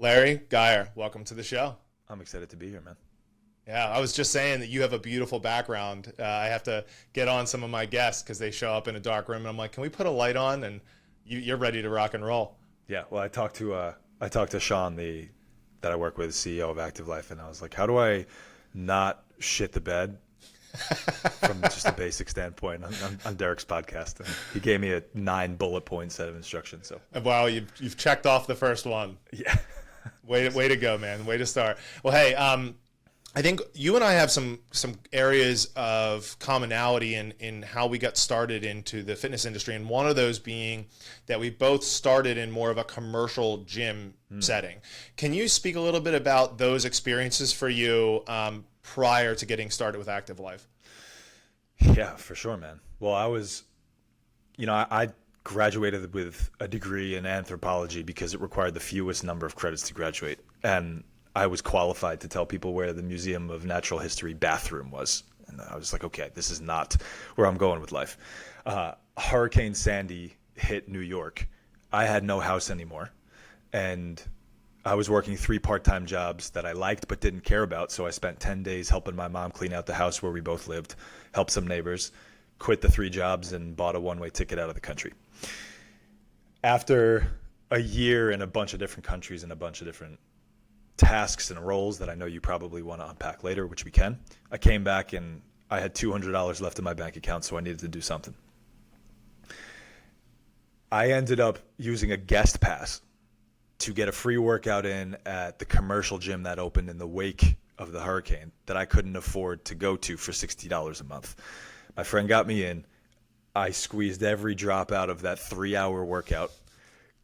Larry, Gaier, welcome to the show. I'm excited to be here, man. Yeah, I was just saying that you have a beautiful background. I have to get on some of my guests because they show up in a dark room, and I'm like, can we put a light on? And you're ready to rock and roll. Yeah, well, I talked to Sean, that I work with, CEO of Active Life, and I was like, how do I not shit the bed from just a basic standpoint on Derek's podcast? And he gave me a 9 bullet point set of instructions. So wow, you've checked off the first one. Yeah. Way to go, man. Way to start. Well, hey, I think you and I have some areas of commonality in how we got started into the fitness industry, and one of those being that we both started in more of a commercial gym setting. Can you speak a little bit about those experiences for you prior to getting started with Active Life? Yeah, for sure, man. Well, I graduated with a degree in anthropology because it required the fewest number of credits to graduate, and I was qualified to tell people where the Museum of Natural History bathroom was. And I was like, okay, this is not where I'm going with life. Hurricane Sandy hit New York. I had no house anymore. And I was working 3 part-time jobs that I liked but didn't care about. So I spent 10 days helping my mom clean out the house where we both lived, helped some neighbors, quit the 3 jobs, and bought a one-way ticket out of the country. After a year in a bunch of different countries and a bunch of different tasks and roles that I know you probably want to unpack later, which we can, I came back and I had $200 left in my bank account, so I needed to do something. I ended up using a guest pass to get a free workout in at the commercial gym that opened in the wake of the hurricane that I couldn't afford to go to for $60 a month. My friend got me in. I squeezed every drop out of that 3-hour workout,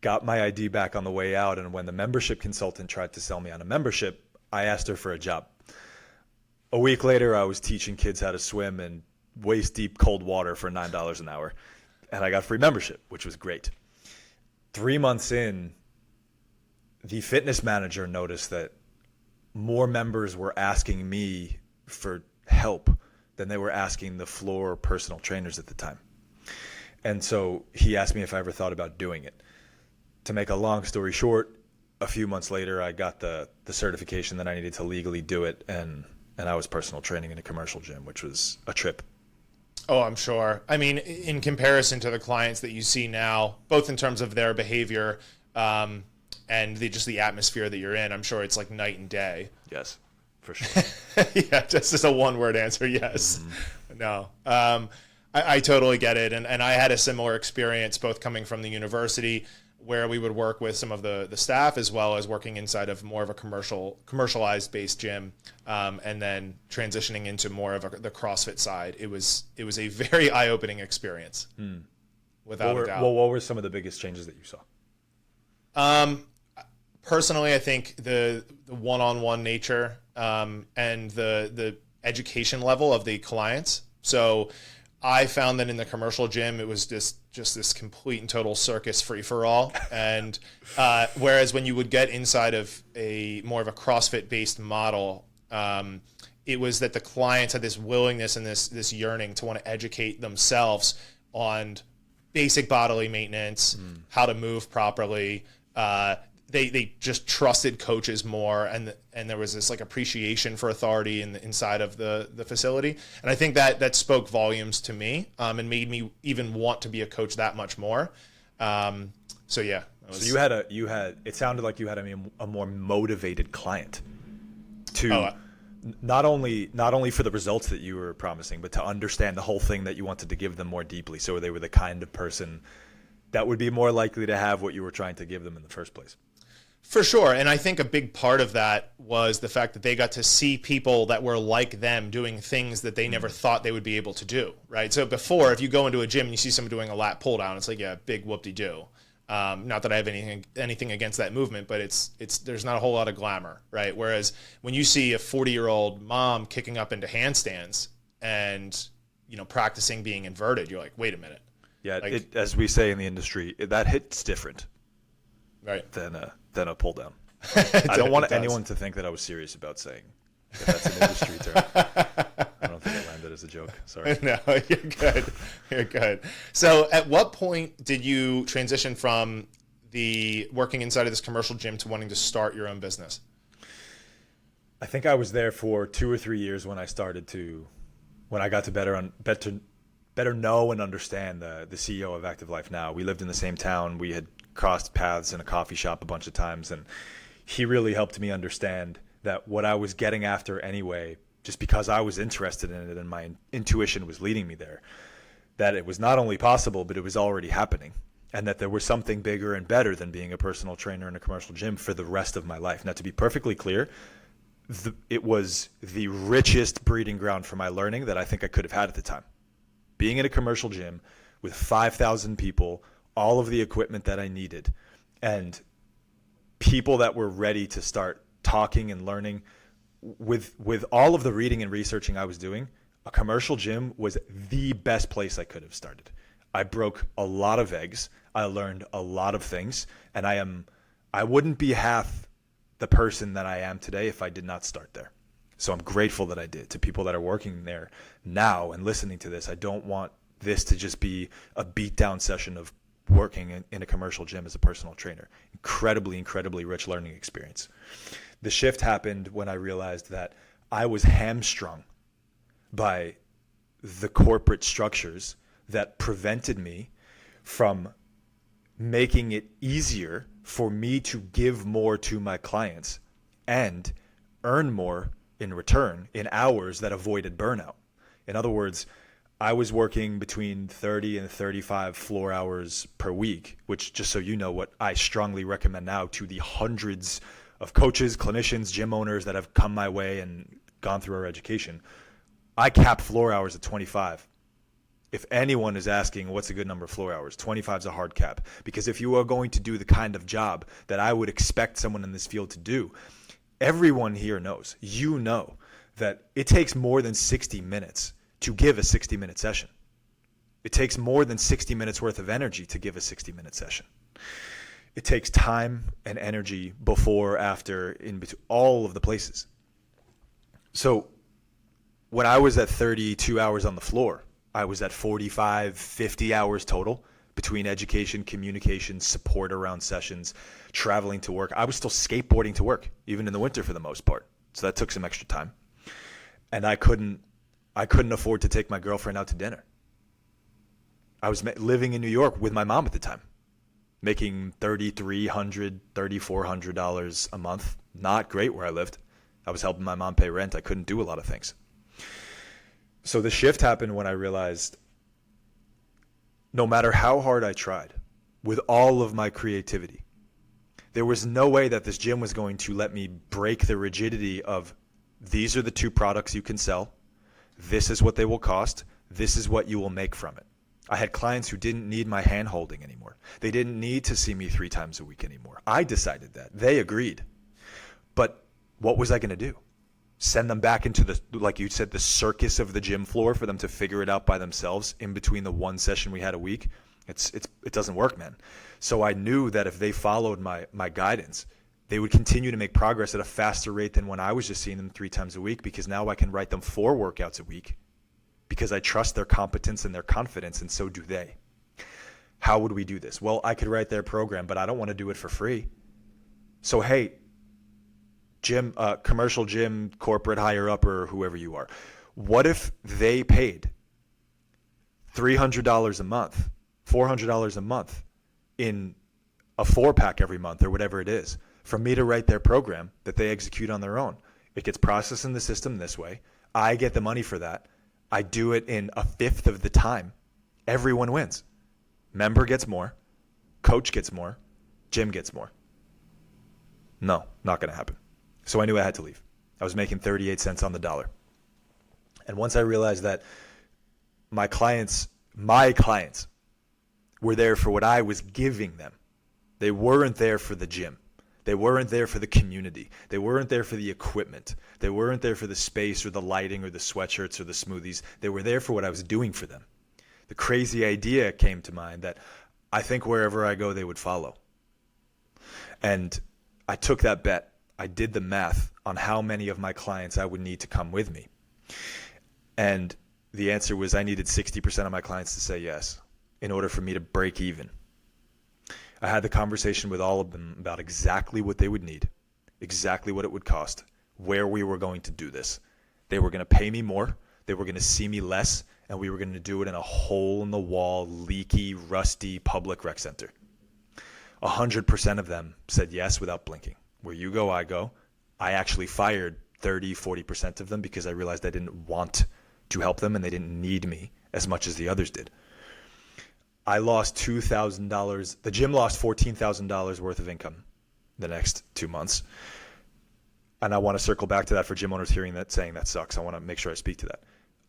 got my ID back on the way out, and when the membership consultant tried to sell me on a membership, I asked her for a job. A week later, I was teaching kids how to swim in waist-deep cold water for $9 an hour, and I got free membership, which was great. 3 months in, the fitness manager noticed that more members were asking me for help than they were asking the floor personal trainers at the time. And so he asked me if I ever thought about doing it. To make a long story short, a few months later, I got the certification that I needed to legally do it, and I was personal training in a commercial gym, which was a trip. Oh, I'm sure. I mean, in comparison to the clients that you see now, both in terms of their behavior and just the atmosphere that you're in, I'm sure it's like night and day. Yes, for sure. Yeah, just as a one-word answer, yes. Mm-hmm. No. I totally get it, and I had a similar experience both coming from the university where we would work with some of the staff as well as working inside of more of a commercialized based gym, and then transitioning into more of the CrossFit side. It was a very eye-opening experience, without a doubt. Well, what were some of the biggest changes that you saw? Personally, I think the one-on-one nature and the education level of the clients. So I found that in the commercial gym, it was just this complete and total circus free-for-all. And whereas when you would get inside of more of a CrossFit-based model, it was that the clients had this willingness and this yearning to want to educate themselves on basic bodily maintenance, how to move properly. They just trusted coaches more, and there was this like appreciation for authority inside of the facility, and I think that spoke volumes to me, and made me even want to be a coach that much more. So yeah. So you had it sounded like you had a more motivated client to not only for the results that you were promising, but to understand the whole thing that you wanted to give them more deeply. So they were the kind of person that would be more likely to have what you were trying to give them in the first place. For sure. And I think a big part of that was the fact that they got to see people that were like them doing things that they never thought they would be able to do, right? So before, if you go into a gym and you see someone doing a lat pull down, it's like, yeah, big whoop-de-doo. Not that I have anything against that movement, but there's not a whole lot of glamour, right? Whereas when you see a 40-year-old mom kicking up into handstands and, practicing being inverted, you're like, wait a minute. Yeah, like, as we say in the industry, that hits different, right? Than a pull down. I don't want anyone to think that I was serious about saying that that's an industry term. I don't think it landed as a joke. Sorry. No, you're good. You're good. So at what point did you transition from the working inside of this commercial gym to wanting to start your own business? I think I was there for 2 or 3 years when I got to better know and understand the CEO of Active Life Now. We lived in the same town. We had crossed paths in a coffee shop a bunch of times, and he really helped me understand that what I was getting after anyway, just because I was interested in it and my intuition was leading me there, that it was not only possible, but it was already happening, and that there was something bigger and better than being a personal trainer in a commercial gym for the rest of my life. Now, to be perfectly clear, it was the richest breeding ground for my learning that I think I could have had at the time. Being in a commercial gym with 5,000 people, all of the equipment that I needed, and people that were ready to start talking and learning. With all of the reading and researching I was doing, a commercial gym was the best place I could have started. I broke a lot of eggs. I learned a lot of things, and I wouldn't be half the person that I am today if I did not start there. So I'm grateful that I did. To people that are working there now and listening to this, I don't want this to just be a beatdown session of working in a commercial gym as a personal trainer. Incredibly rich learning experience. The shift happened when I realized that I was hamstrung by the corporate structures that prevented me from making it easier for me to give more to my clients and earn more in return in hours that avoided burnout. In other words, I was working between 30 and 35 floor hours per week, which, just so you know, what I strongly recommend now to the hundreds of coaches, clinicians, gym owners that have come my way and gone through our education. I cap floor hours at 25. If anyone is asking what's a good number of floor hours, 25 is a hard cap. Because if you are going to do the kind of job that I would expect someone in this field to do, everyone here knows, you know, that it takes more than 60 minutes to give a 60-minute session. It takes more than 60 minutes worth of energy to give a 60-minute session. It takes time and energy before, after, in between, all of the places. So when I was at 32 hours on the floor, I was at 45, 50 hours total between education, communication, support around sessions, traveling to work. I was still skateboarding to work, even in the winter for the most part. So that took some extra time. And I couldn't afford to take my girlfriend out to dinner. I was living in New York with my mom at the time, making $3,300, $3,400 a month. Not great where I lived. I was helping my mom pay rent. I couldn't do a lot of things. So the shift happened when I realized no matter how hard I tried, with all of my creativity, there was no way that this gym was going to let me break the rigidity of these are the two products you can sell. This is what they will cost. This is what you will make from it. I had clients who didn't need my hand holding anymore. They didn't need to see me 3 times a week anymore. I decided that. They agreed. But what was I going to do? Send them back into the, like you said, the circus of the gym floor for them to figure it out by themselves in between the one session we had a week? It doesn't work, man. So I knew that if they followed my guidance, they would continue to make progress at a faster rate than when I was just seeing them 3 times a week, because now I can write them 4 workouts a week because I trust their competence and their confidence, and so do they. How would we do this? Well, I could write their program, but I don't want to do it for free. So, hey, gym, commercial gym, corporate, higher up, or whoever you are, what if they paid $300 a month, $400 a month in a 4-pack every month or whatever it is for me to write their program that they execute on their own? It gets processed in the system this way. I get the money for that. I do it in a 1/5 of the time. Everyone wins. Member gets more. Coach gets more. Gym gets more. No, not going to happen. So I knew I had to leave. I was making 38 cents on the dollar. And once I realized that my clients were there for what I was giving them. They weren't there for the gym. They weren't there for the community. They weren't there for the equipment. They weren't there for the space or the lighting or the sweatshirts or the smoothies. They were there for what I was doing for them. The crazy idea came to mind that I think wherever I go, they would follow. And I took that bet. I did the math on how many of my clients I would need to come with me. And the answer was I needed 60% of my clients to say yes in order for me to break even. I had the conversation with all of them about exactly what they would need, exactly what it would cost, where we were going to do this. They were going to pay me more, they were going to see me less, and we were going to do it in a hole-in-the-wall, leaky, rusty public rec center. 100% of them said yes without blinking. Where you go, I go. I actually fired 30-40% of them because I realized I didn't want to help them and they didn't need me as much as the others did. I lost $2,000. The gym lost $14,000 worth of income the next 2 months. And I want to circle back to that for gym owners hearing that, saying that sucks. I want to make sure I speak to that.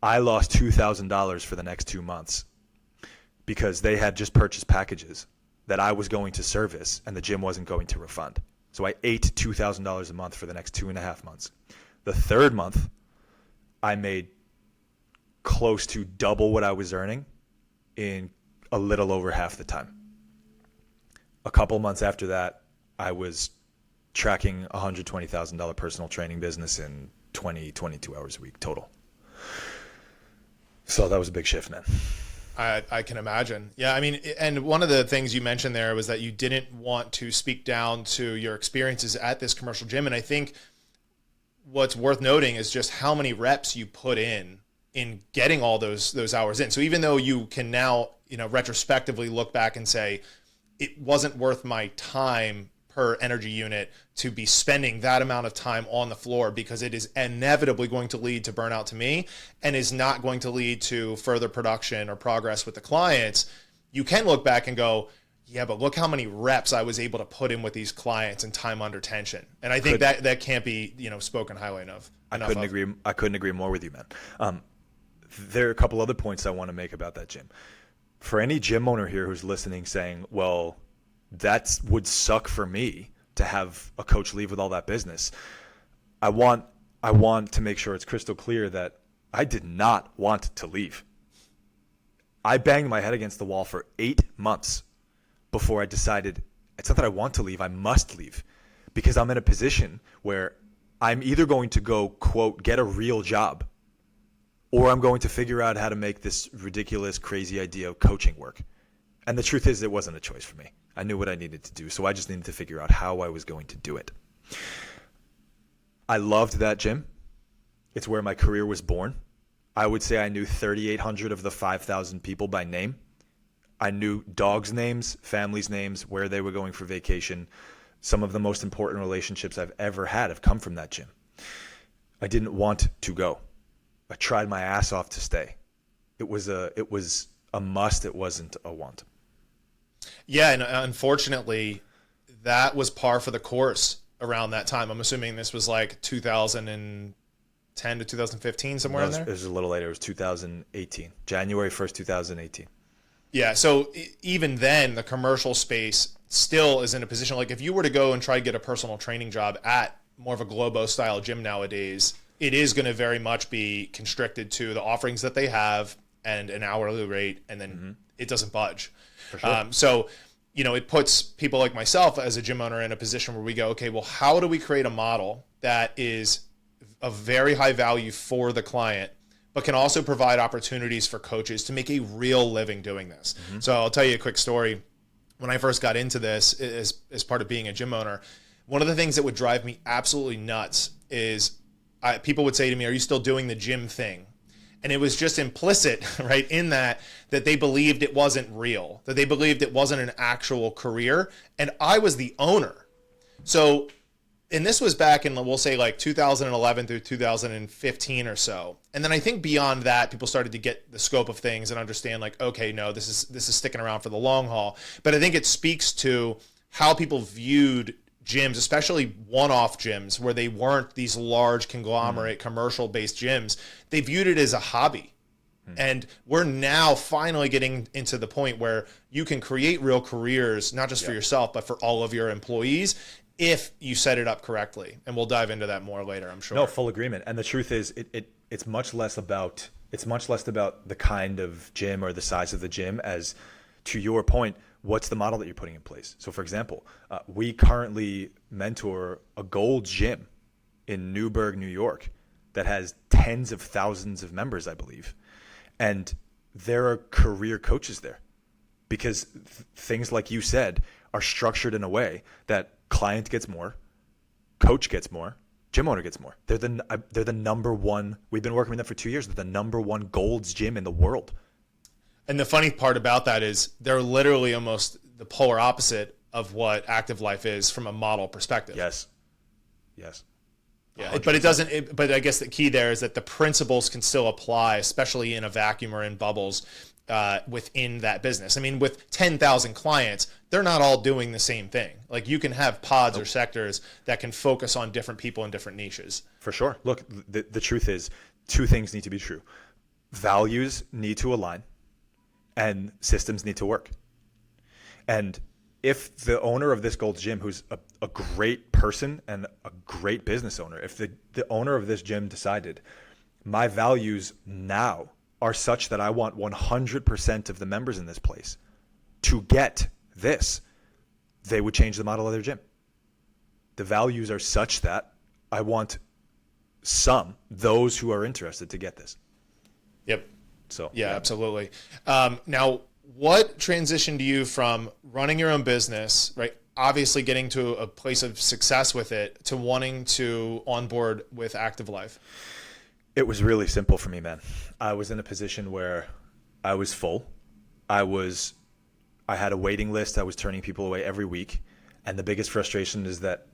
I lost $2,000 for the next 2 months because they had just purchased packages that I was going to service and the gym wasn't going to refund. So I ate $2,000 a month for the next 2.5 months. The third month, I made close to double what I was earning in a little over half the time. A couple months after that, I was tracking $120,000 personal training business in 22 hours a week total. So that was a big shift, man. I can imagine. Yeah, I mean, and one of the things you mentioned there was that you didn't want to speak down to your experiences at this commercial gym. And I think what's worth noting is just how many reps you put in getting all those hours in. So even though you can now, retrospectively look back and say, it wasn't worth my time per energy unit to be spending that amount of time on the floor because it is inevitably going to lead to burnout to me and is not going to lead to further production or progress with the clients, you can look back and go, yeah, but look how many reps I was able to put in with these clients in time under tension. And I think that can't be, spoken highly enough. I couldn't agree more with you, man. There are a couple other points I want to make about that gym. For any gym owner here who's listening saying, well, that would suck for me to have a coach leave with all that business. I want to make sure it's crystal clear that I did not want to leave. I banged my head against the wall for 8 months before I decided it's not that I want to leave, I must leave, because I'm in a position where I'm either going to go, quote, get a real job, or I'm going to figure out how to make this ridiculous, crazy idea of coaching work. And the truth is, it wasn't a choice for me. I knew what I needed to do, so I just needed to figure out how I was going to do it. I loved that gym. It's where my career was born. I would say I knew 3,800 of the 5,000 people by name. I knew dogs' names, families' names, where they were going for vacation. Some of the most important relationships I've ever had have come from that gym. I didn't want to go. I tried my ass off to stay. It was a must. It wasn't a want. Yeah, and unfortunately, that was par for the course around that time. I'm assuming this was like 2010 to 2015, somewhere in there? It was a little later. It was 2018, January 1st, 2018. Yeah, so even then, the commercial space still is in a position, like if you were to go and try to get a personal training job at more of a Globo-style gym nowadays, it is going to very much be constricted to the offerings that they have and an hourly rate, and then it doesn't budge. For sure. So, it puts people like myself as a gym owner in a position where we go, okay, well, how do we create a model that is of very high value for the client, but can also provide opportunities for coaches to make a real living doing this? So I'll tell you a quick story. When I first got into this as part of being a gym owner, one of the things that would drive me absolutely nuts is people would say to me, are you still doing the gym thing? And it was just implicit, right, in that they believed it wasn't real, that they believed it wasn't an actual career. And I was the owner. So, and this was back in, we'll say, like 2011 through 2015 or so. And then I think beyond that, people started to get the scope of things and understand, like, okay, no, this is sticking around for the long haul. But I think it speaks to how people viewed gyms, especially one-off gyms where they weren't these large conglomerate commercial-based gyms. They viewed it as a hobby. And we're now finally getting into the point where you can create real careers, not just for yourself, but for all of your employees, if you set it up correctly. And we'll dive into that more later, I'm sure. No, full agreement. And the truth is, it's much less about the kind of gym or the size of the gym as, to your point, what's the model that you're putting in place? So, for example, we currently mentor a gold gym in Newburgh, New York, that has tens of thousands of members, I believe. And there are career coaches there because things like you said are structured in a way that client gets more, coach gets more, gym owner gets more. They're the number one. We've been working with them for 2 years. They're the number one Gold's gym in the world. And the funny part about that is they're literally almost the polar opposite of what Active Life is from a model perspective. Yes. Yeah, but it doesn't. But I guess the key there is that the principles can still apply, especially in a vacuum or in bubbles within that business. I mean, with 10,000 clients, they're not all doing the same thing. Like you can have pods or sectors that can focus on different people in different niches. For sure. Look, the truth is, two things need to be true: values need to align, and systems need to work. And if the owner of this Gold's Gym, who's a great person and a great business owner, if the owner of this gym decided my values now are such that I want 100% of the members in this place to get this, they would change the model of their gym. The values are such that I want those who are interested to get this. Yep. So yeah. Absolutely. Now, what transitioned you from running your own business, right? Obviously getting to a place of success with it, to wanting to onboard with Active Life? It was really simple for me, man. I was in a position where I was full. I had a waiting list. I was turning people away every week. And the biggest frustration is that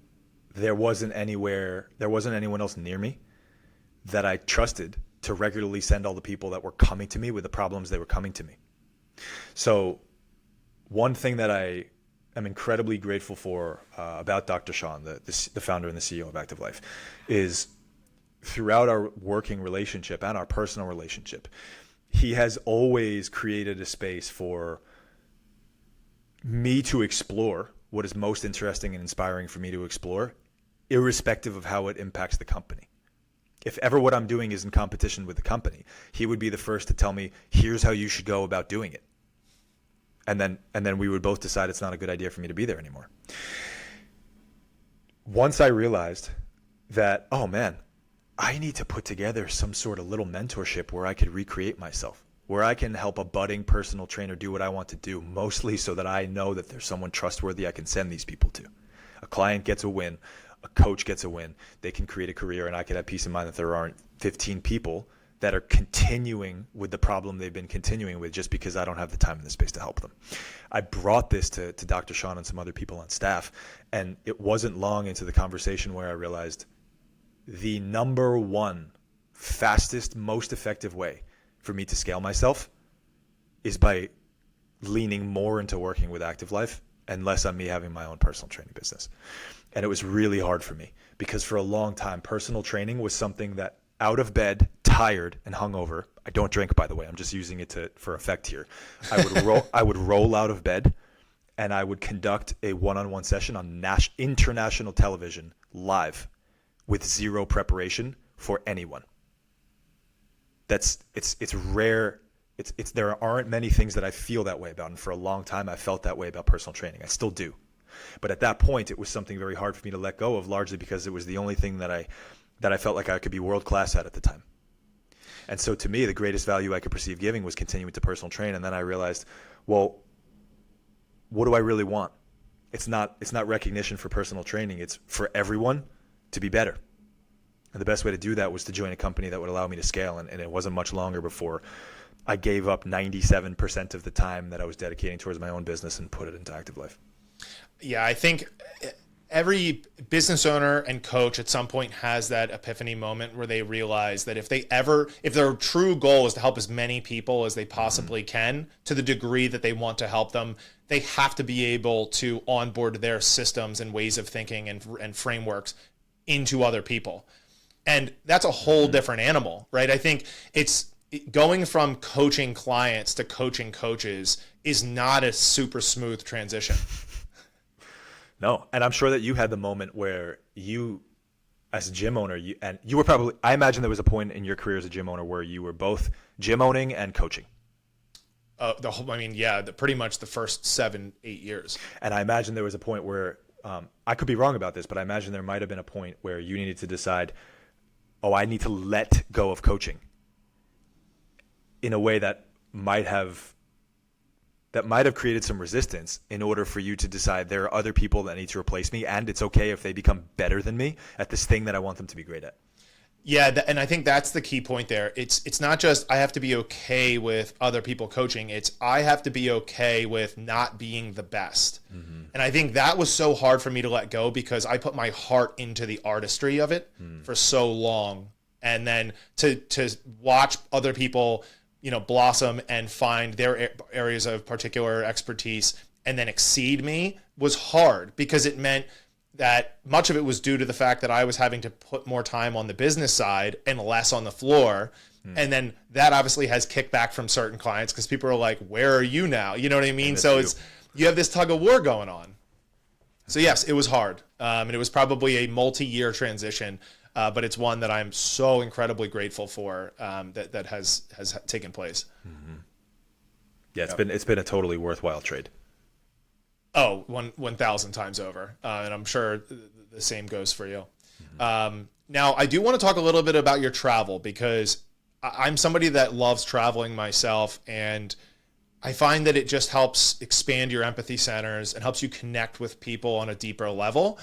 there wasn't anyone else near me that I trusted to regularly send all the people that were coming to me with the problems they were coming to me. So one thing that I am incredibly grateful for about Dr. Sean, the founder and the CEO of Active Life, is throughout our working relationship and our personal relationship, he has always created a space for me to explore what is most interesting and inspiring for me to explore, irrespective of how it impacts the company. If ever what I'm doing is in competition with the company, he would be the first to tell me, here's how you should go about doing it. And then we would both decide it's not a good idea for me to be there anymore. Once I realized that, oh man, I need to put together some sort of little mentorship where I could recreate myself, where I can help a budding personal trainer do what I want to do, mostly so that I know that there's someone trustworthy I can send these people to. A client gets a win, a coach gets a win, they can create a career, and I can have peace of mind that there aren't 15 people that are continuing with the problem they've been continuing with just because I don't have the time and the space to help them. I brought this to Dr. Sean and some other people on staff, and it wasn't long into the conversation where I realized the number one fastest, most effective way for me to scale myself is by leaning more into working with Active Life and less on me having my own personal training business. And it was really hard for me because for a long time, personal training was something that out of bed, tired and hungover. I don't drink, by the way. I'm just using it for effect here. I would roll out of bed and I would conduct a one-on-one session on international television live with zero preparation for anyone. It's rare. There aren't many things that I feel that way about. And for a long time, I felt that way about personal training. I still do. But at that point, it was something very hard for me to let go of, largely because it was the only thing that I felt like I could be world class at the time. And so to me, the greatest value I could perceive giving was continuing to personal train. And then I realized, well, what do I really want? It's not recognition for personal training. It's for everyone to be better. And the best way to do that was to join a company that would allow me to scale. And it wasn't much longer before I gave up 97% of the time that I was dedicating towards my own business and put it into Active Life. Yeah, I think every business owner and coach at some point has that epiphany moment where they realize that if their true goal is to help as many people as they possibly can, to the degree that they want to help them, they have to be able to onboard their systems and ways of thinking and frameworks into other people. And that's a whole different animal, right? I think it's going from coaching clients to coaching coaches is not a super smooth transition. No, and I'm sure that you had the moment where you, as a gym owner, you were probably, I imagine there was a point in your career as a gym owner where you were both gym owning and coaching. Pretty much the first 7-8 years. And I imagine there was a point where, I could be wrong about this, but I imagine there might have been a point where you needed to decide, I need to let go of coaching in a way that might have that might have created some resistance in order for you to decide there are other people that need to replace me, and it's okay if they become better than me at this thing that I want them to be great at. Yeah, and I think that's the key point there. It's not just I have to be okay with other people coaching. It's I have to be okay with not being the best. And I think that was so hard for me to let go because I put my heart into the artistry of it for so long. And then to watch other people, blossom and find their areas of particular expertise and then exceed me was hard because it meant that much of it was due to the fact that I was having to put more time on the business side and less on the floor. And then that obviously has kickback from certain clients because people are like, where are you now? You know what I mean? So you have this tug of war going on. So yes, it was hard. And it was probably a multi-year transition, but it's one that I'm so incredibly grateful for that has taken place. Yeah, it's been a totally worthwhile trade. Oh, 1,000 times over. And I'm sure the same goes for you. Now, I do want to talk a little bit about your travel because I'm somebody that loves traveling myself, and I find that it just helps expand your empathy centers and helps you connect with people on a deeper level.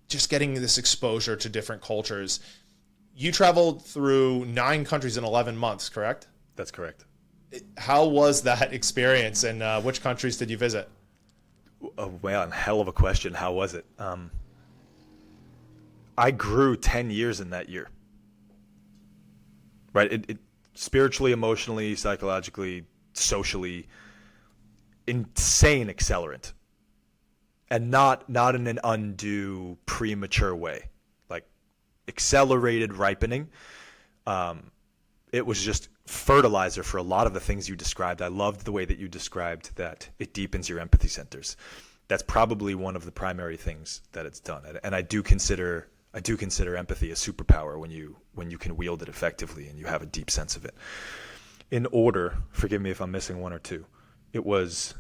Just getting this exposure to different cultures. You traveled through 9 countries in 11 months, correct? That's correct. How was that experience, and which countries did you visit? Oh, well, hell of a question. How was it? I grew 10 years in that year. Right? It spiritually, emotionally, psychologically, socially, insane accelerant. And not in an undue, premature way. Like accelerated ripening. It was just fertilizer for a lot of the things you described. I loved the way that you described that it deepens your empathy centers. That's probably one of the primary things that it's done. And I do consider empathy a superpower when you can wield it effectively and you have a deep sense of it. In order, forgive me if I'm missing one or two. It was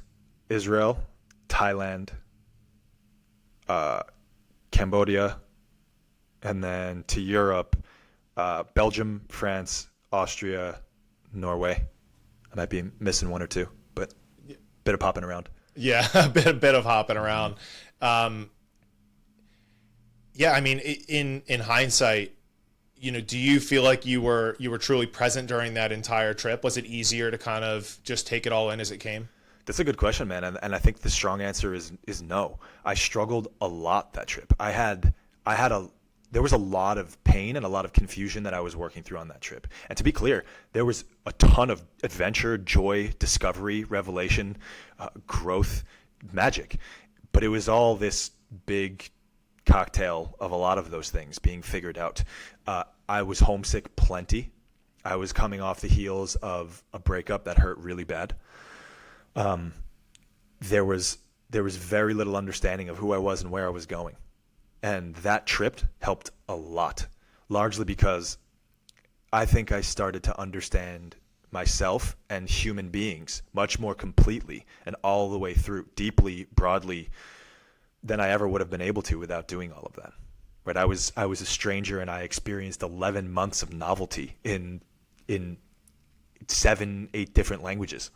Israel, Thailand, Cambodia, and then to Europe, Belgium, France, Austria, Norway. I might be missing one or two, but a bit of popping around. Yeah, a bit of hopping around. Yeah, I mean, in hindsight, do you feel like you were truly present during that entire trip? Was it easier to kind of just take it all in as it came? That's a good question, man, and I think the strong answer is no. I struggled a lot that trip. There was a lot of pain and a lot of confusion that I was working through on that trip. And to be clear, there was a ton of adventure, joy, discovery, revelation, growth, magic. But it was all this big cocktail of a lot of those things being figured out. I was homesick plenty. I was coming off the heels of a breakup that hurt really bad. There was very little understanding of who I was and where I was going. And that trip helped a lot, largely because I think I started to understand myself and human beings much more completely and all the way through, deeply, broadly, than I ever would have been able to without doing all of that. Right? I was a stranger, and I experienced 11 months of novelty in 7-8 different languages.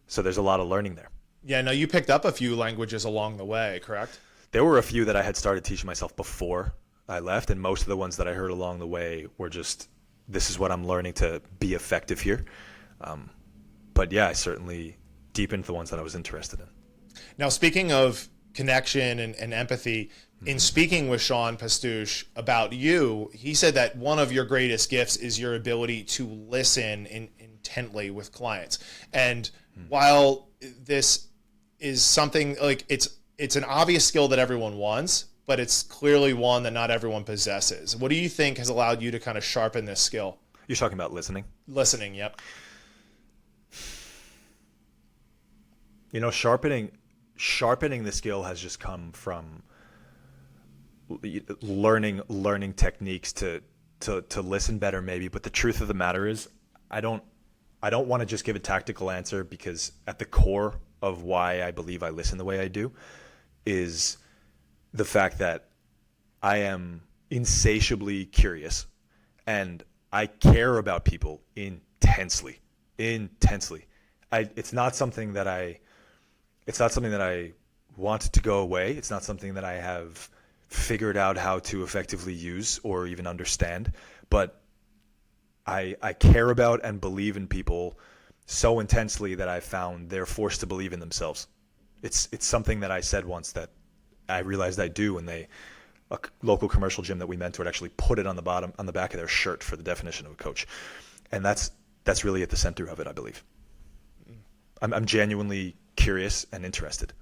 So there's a lot of learning there. Yeah, no, you picked up a few languages along the way, correct? There were a few that I had started teaching myself before I left, and most of the ones that I heard along the way were just, this is what I'm learning to be effective here. But yeah, I certainly deepened the ones that I was interested in. Now, speaking of connection and empathy, in speaking with Sean Pastouche about you, he said that one of your greatest gifts is your ability to listen intently with clients. And while this is something like it's an obvious skill that everyone wants, but it's clearly one that not everyone possesses. What do you think has allowed you to kind of sharpen this skill? You're talking about listening? Listening, yep. Sharpening the skill has just come from learning techniques to listen better maybe. But the truth of the matter is I don't want to just give a tactical answer, because at the core of why I believe I listen the way I do is the fact that I am insatiably curious and I care about people intensely. It's not something that I want to go away. It's not something that I have figured out how to effectively use or even understand, but I care about and believe in people so intensely that I found they're forced to believe in themselves. It's something that I said once that I realized I do, and a local commercial gym that we mentored actually put it on the back of their shirt for the definition of a coach. And that's really at the center of it, I believe. I'm genuinely curious and interested.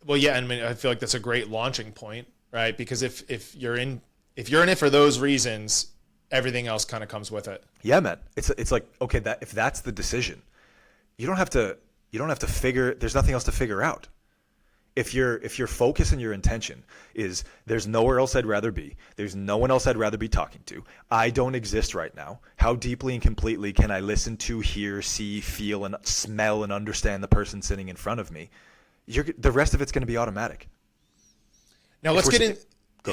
Well, yeah, I mean, I feel like that's a great launching point, right? Because if you're in it for those reasons, everything else kind of comes with it. Yeah, man. It's like, okay, if that's the decision, you don't have to figure. There's nothing else to figure out. If your focus and your intention is there's nowhere else I'd rather be, there's no one else I'd rather be talking to, I don't exist right now, how deeply and completely can I listen to, hear, see, feel, and smell and understand the person sitting in front of me? The rest of it's going to be automatic. Now let's get in.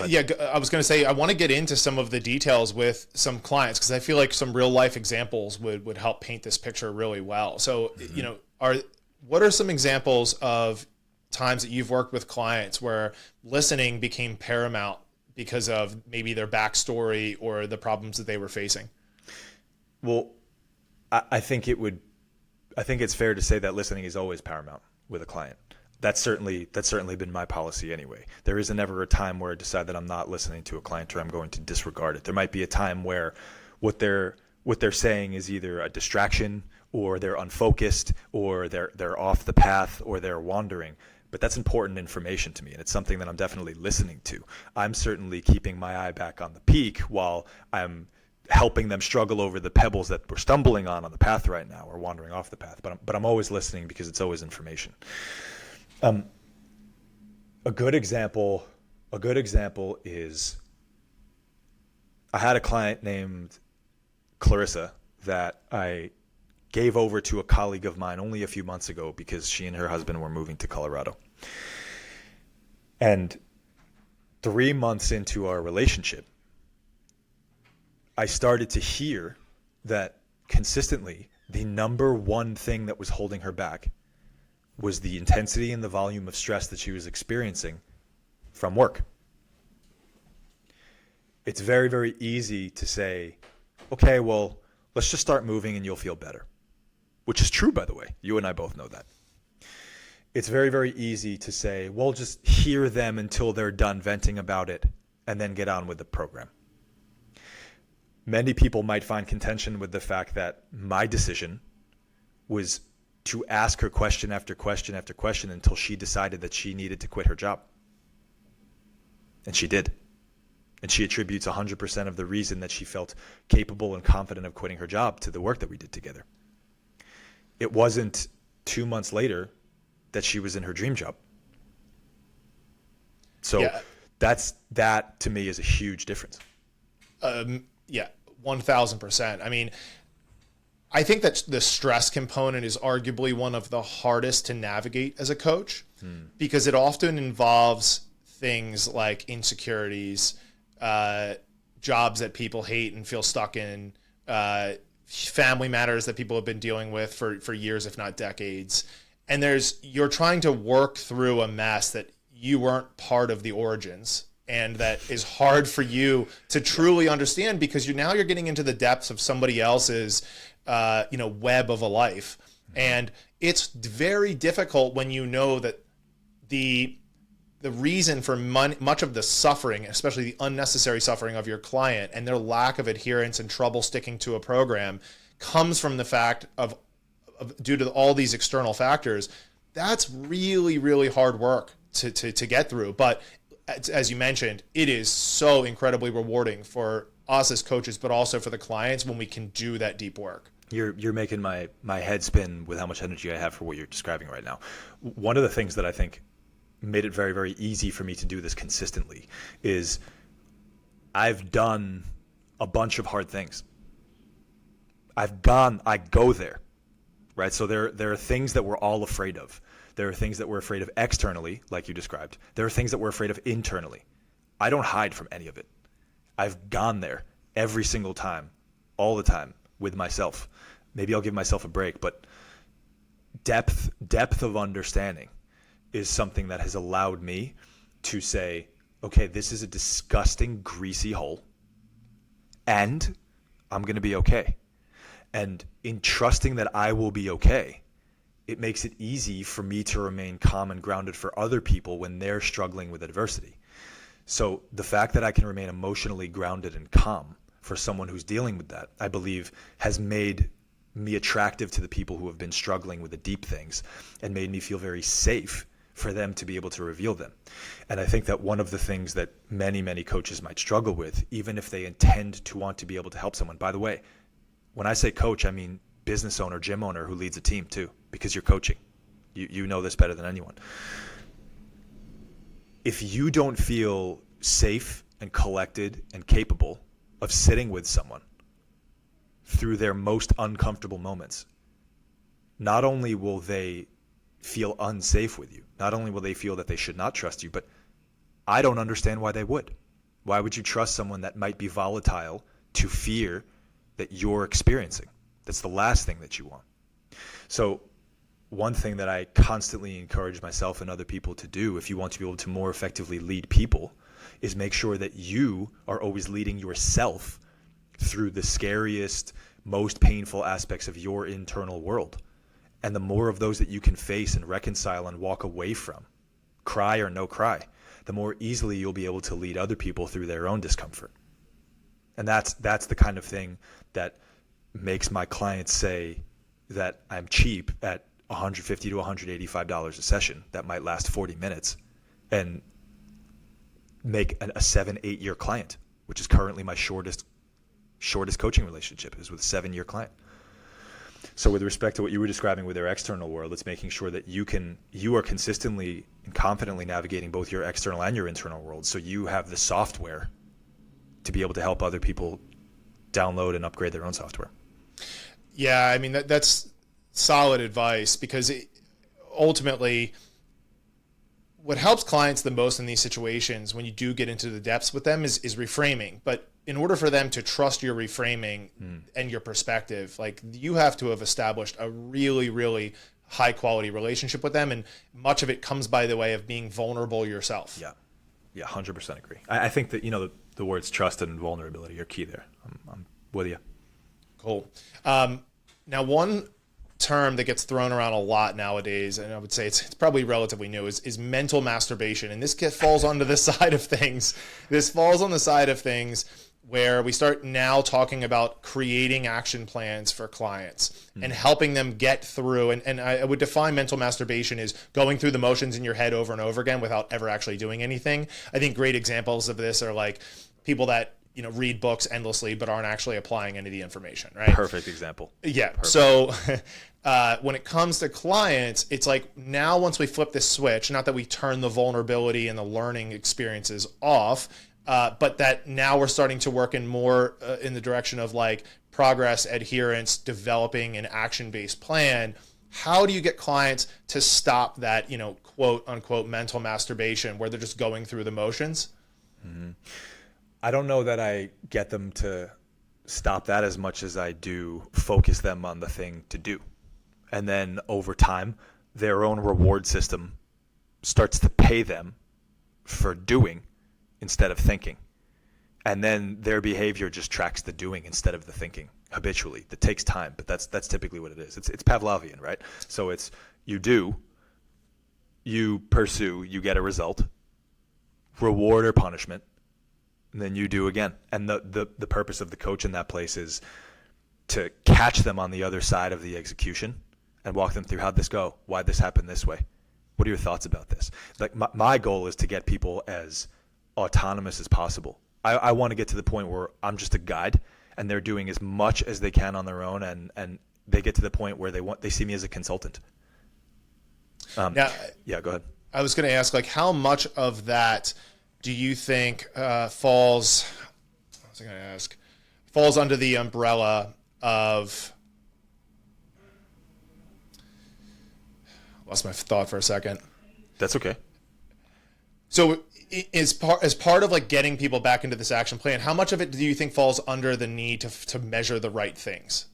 Yeah, I was going to say, I want to get into some of the details with some clients because I feel like some real life examples would help paint this picture really well. So, what are some examples of times that you've worked with clients where listening became paramount because of maybe their backstory or the problems that they were facing? Well, I think it's fair to say that listening is always paramount with a client. That's certainly been my policy anyway. There isn't ever a time where I decide that I'm not listening to a client or I'm going to disregard it. There might be a time where what they're saying is either a distraction or they're unfocused or they're off the path or they're wandering. But that's important information to me, and it's something that I'm definitely listening to. I'm certainly keeping my eye back on the peak while I'm helping them struggle over the pebbles that we're stumbling on the path right now or wandering off the path. But I'm always listening because it's always information. A good example is I had a client named Clarissa that I gave over to a colleague of mine only a few months ago because she and her husband were moving to Colorado. And 3 months into our relationship, I started to hear that consistently the number one thing that was holding her back was the intensity and the volume of stress that she was experiencing from work. It's very, very easy to say, okay, well, let's just start moving and you'll feel better, which is true, by the way. You and I both know that. It's very, very easy to say, well, just hear them until they're done venting about it and then get on with the program. Many people might find contention with the fact that my decision was to ask her question after question after question until she decided that she needed to quit her job. And she did. And she attributes 100% of the reason that she felt capable and confident of quitting her job to the work that we did together. It wasn't 2 months later that she was in her dream job. So yeah. That to me is a huge difference. Yeah, 1,000%. I mean, I think that the stress component is arguably one of the hardest to navigate as a coach because it often involves things like insecurities, jobs that people hate and feel stuck in, family matters that people have been dealing with for years, if not decades. And you're trying to work through a mess that you weren't part of the origins, and that is hard for you to truly understand because you're getting into the depths of somebody else's web of a life. And it's very difficult when you know that the reason for much of the suffering, especially the unnecessary suffering of your client and their lack of adherence and trouble sticking to a program comes from the fact of due to all these external factors. That's really, really hard work to get through. But as you mentioned, it is so incredibly rewarding for us as coaches, but also for the clients when we can do that deep work. You're making my head spin with how much energy I have for what you're describing right now. One of the things that I think made it very, very easy for me to do this consistently is I've done a bunch of hard things. I go there, right? So there are things that we're all afraid of. There are things that we're afraid of externally, like you described. There are things that we're afraid of internally. I don't hide from any of it. I've gone there every single time, all the time with myself. Maybe I'll give myself a break, but depth of understanding is something that has allowed me to say, okay, this is a disgusting, greasy hole, and I'm going to be okay. And in trusting that I will be okay, it makes it easy for me to remain calm and grounded for other people when they're struggling with adversity. So the fact that I can remain emotionally grounded and calm for someone who's dealing with that, I believe, has made me attractive to the people who have been struggling with the deep things and made me feel very safe for them to be able to reveal them. And I think that one of the things that many, many coaches might struggle with, even if they intend to want to be able to help someone, by the way, when I say coach, I mean business owner, gym owner who leads a team too, because you're coaching. You know this better than anyone. If you don't feel safe and collected and capable of sitting with someone through their most uncomfortable moments, not only will they feel unsafe with you, not only will they feel that they should not trust you, but I don't understand why they would. Why would you trust someone that might be volatile to fear that you're experiencing? That's the last thing that you want. So one thing that I constantly encourage myself and other people to do, if you want to be able to more effectively lead people, is make sure that you are always leading yourself through the scariest, most painful aspects of your internal world. And the more of those that you can face and reconcile and walk away from, cry or no cry, the more easily you'll be able to lead other people through their own discomfort. And that's the kind of thing that makes my clients say that I'm cheap at $150 to $185 a session that might last 40 minutes and make a 7-8 year client, which is currently my shortest coaching relationship, is with a 7-year client. So with respect to what you were describing with their external world, it's making sure that you are consistently and confidently navigating both your external and your internal world, so you have the software to be able to help other people download and upgrade their own software. Yeah, I mean, that's solid advice, because ultimately what helps clients the most in these situations when you do get into the depths with them is reframing. But in order for them to trust your reframing and your perspective, like, you have to have established a really, really high quality relationship with them. And much of it comes by the way of being vulnerable yourself. Yeah, 100% agree. I think that, the words trust and vulnerability are key there. I'm with you. Cool. Now, one term that gets thrown around a lot nowadays, and I would say it's probably relatively new, is mental masturbation. And this falls onto the side of things. This falls on the side of things where we start now talking about creating action plans for clients and helping them get through. And I would define mental masturbation as going through the motions in your head over and over again without ever actually doing anything. I think great examples of this are like people that read books endlessly but aren't actually applying any of the information, right? Perfect example. Yeah. Perfect. So when it comes to clients, it's like, now once we flip this switch, not that we turn the vulnerability and the learning experiences off, but that now we're starting to work in more in the direction of like progress, adherence, developing an action-based plan. How do you get clients to stop that, quote unquote mental masturbation where they're just going through the motions? Mm-hmm. I don't know that I get them to stop that as much as I do focus them on the thing to do. And then over time, their own reward system starts to pay them for doing instead of thinking. And then their behavior just tracks the doing instead of the thinking habitually. That takes time, but that's typically what it is. It's Pavlovian, right? So it's you do, you pursue, you get a result, reward or punishment, and then you do again. And the purpose of the coach in that place is to catch them on the other side of the execution and walk them through, how'd this go? Why'd this happen this way? What are your thoughts about this? Like my goal is to get people as autonomous as possible. I want to get to the point where I'm just a guide and they're doing as much as they can on their own, and they get to the point where they see me as a consultant. Yeah, go ahead. I was going to ask, like, how much of that do you think falls under the umbrella of, lost my thought for a second. That's okay. So as part of like getting people back into this action plan, how much of it do you think falls under the need to measure the right things?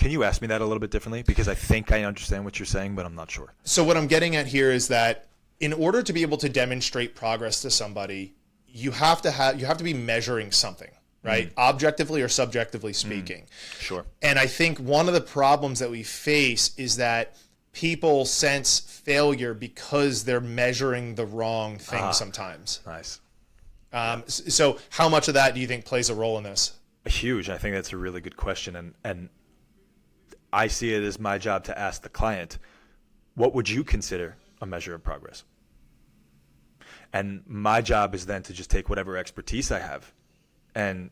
Can you ask me that a little bit differently? Because I think I understand what you're saying, but I'm not sure. So what I'm getting at here is that in order to be able to demonstrate progress to somebody, you have to be measuring something, right? Objectively or subjectively speaking. Sure. And I think one of the problems that we face is that people sense failure because they're measuring the wrong thing sometimes. Nice. So how much of that do you think plays a role in this? Huge. I think that's a really good question. And I see it as my job to ask the client, what would you consider a measure of progress? And my job is then to just take whatever expertise I have and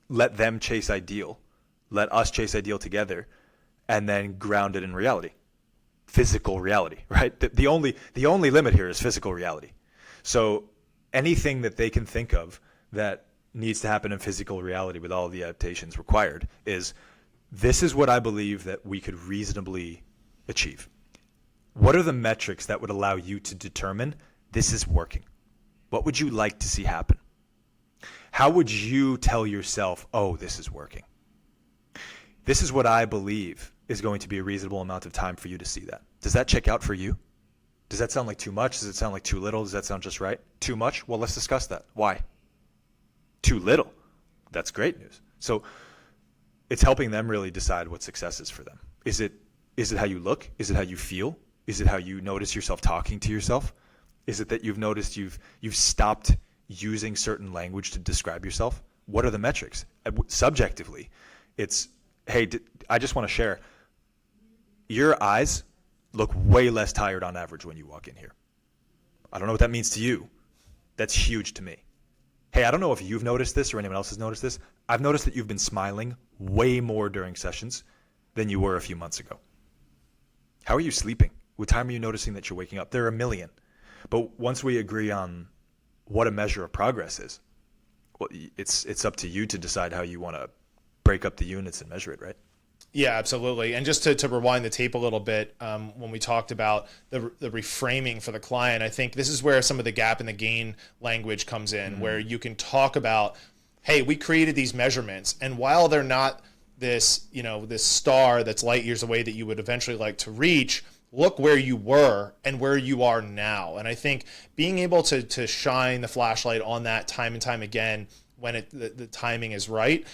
let them chase ideal, let us chase ideal together, and then ground it in reality, physical reality, right? The only limit here is physical reality. So anything that they can think of that needs to happen in physical reality with all the adaptations required is, this is what I believe that we could reasonably achieve. What are the metrics that would allow you to determine this is working? What would you like to see happen? How would you tell yourself, oh, this is working? This is what I believe is going to be a reasonable amount of time for you to see that. Does that check out for you? Does that sound like too much? Does it sound like too little? Does that sound just right? Too much? Well, let's discuss that. Why? Too little? That's great news. So it's helping them really decide what success is for them. Is it how you look? Is it how you feel? Is it how you notice yourself talking to yourself? Is it that you've noticed you've stopped using certain language to describe yourself? What are the metrics? Subjectively, it's, hey, I just want to share, your eyes look way less tired on average when you walk in here. I don't know what that means to you. That's huge to me. Hey, I don't know if you've noticed this or anyone else has noticed this. I've noticed that you've been smiling way more during sessions than you were a few months ago. How are you sleeping? What time are you noticing that you're waking up? There are a million. But once we agree on what a measure of progress is, well, it's up to you to decide how you want to break up the units and measure it, right? Yeah, absolutely. And just to rewind the tape a little bit, when we talked about the reframing for the client, I think this is where some of the gap and the gain language comes in, where you can talk about, hey, we created these measurements, and while they're not this star that's light years away that you would eventually like to reach, look where you were and where you are now. And I think being able to shine the flashlight on that time and time again when the timing is right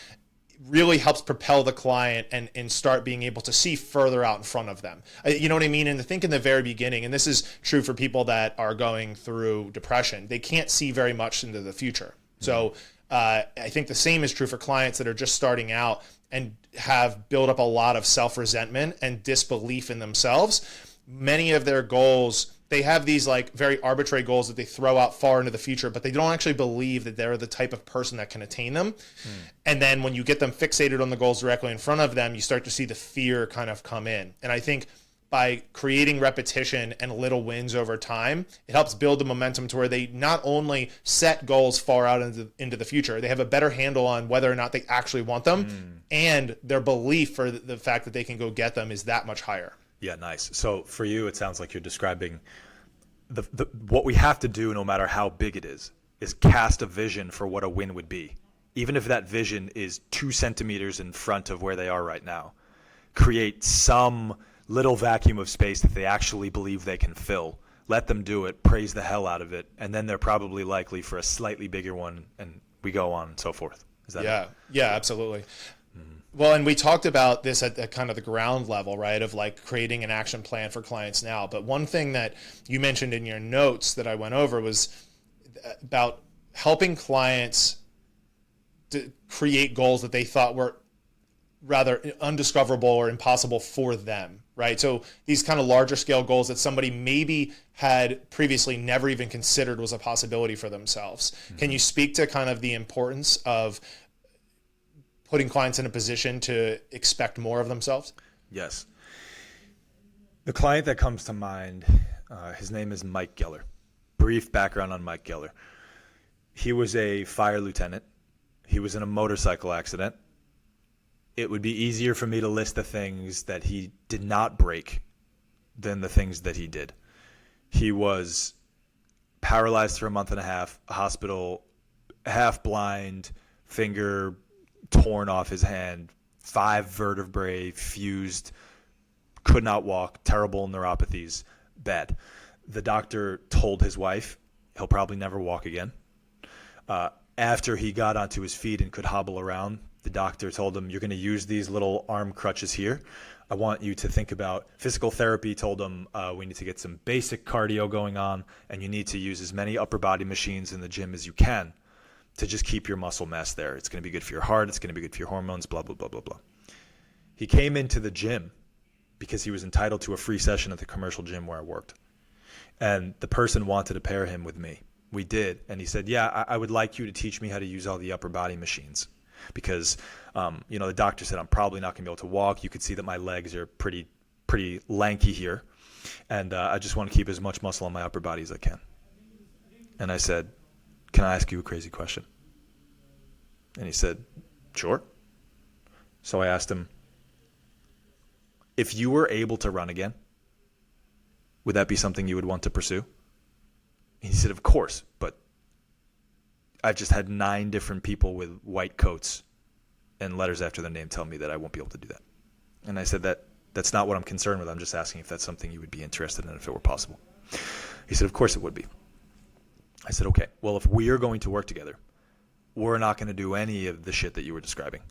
really helps propel the client and start being able to see further out in front of them. You know what I mean? And I think in the very beginning, and this is true for people that are going through depression, they can't see very much into the future. So I think the same is true for clients that are just starting out and have built up a lot of self-resentment and disbelief in themselves. Many of their goals, they have these like very arbitrary goals that they throw out far into the future, but they don't actually believe that they're the type of person that can attain them. And then when you get them fixated on the goals directly in front of them, you start to see the fear kind of come in. And I think by creating repetition and little wins over time, it helps build the momentum to where they not only set goals far out into the future, they have a better handle on whether or not they actually want them, and their belief for the fact that they can go get them is that much higher. Yeah, nice. So for you, it sounds like you're describing what we have to do, no matter how big it is cast a vision for what a win would be. Even if that vision is 2 centimeters in front of where they are right now, create some little vacuum of space that they actually believe they can fill. Let them do it, praise the hell out of it, and then they're probably likely for a slightly bigger one, and we go on and so forth. Is that it? Yeah, absolutely. Well, and we talked about this at kind of the ground level, right, of like creating an action plan for clients now. But one thing that you mentioned in your notes that I went over was about helping clients to create goals that they thought were rather undiscoverable or impossible for them, right? So these kind of larger scale goals that somebody maybe had previously never even considered was a possibility for themselves. Can you speak to kind of the importance of putting clients in a position to expect more of themselves? Yes. The client that comes to mind, his name is Mike Geller. Brief background on Mike Geller. He was a fire lieutenant. He was in a motorcycle accident. It would be easier for me to list the things that he did not break than the things that he did. He was paralyzed for a month and a half, hospital, half blind, finger torn off his hand, 5 vertebrae fused, could not walk, terrible neuropathies, bad. The doctor told his wife he'll probably never walk again. After he got onto his feet and could hobble around, the doctor told him, you're going to use these little arm crutches here. I want you to think about physical therapy. Told him we need to get some basic cardio going on, and you need to use as many upper body machines in the gym as you can to just keep your muscle mass there. It's going to be good for your heart. It's going to be good for your hormones, blah, blah, blah, blah, blah. He came into the gym because he was entitled to a free session at the commercial gym where I worked. And the person wanted to pair him with me. We did. And he said, yeah, I would like you to teach me how to use all the upper body machines. Because, the doctor said I'm probably not going to be able to walk. You could see that my legs are pretty lanky here. And I just want to keep as much muscle on my upper body as I can. And I said, can I ask you a crazy question? And he said, sure. So I asked him, if you were able to run again, would that be something you would want to pursue? He said, of course, but I've just had 9 different people with white coats and letters after their name tell me that I won't be able to do that. And I said, that's not what I'm concerned with. I'm just asking if that's something you would be interested in if it were possible. He said, of course it would be. I said, okay, well, if we are going to work together, we're not going to do any of the shit that you were describing.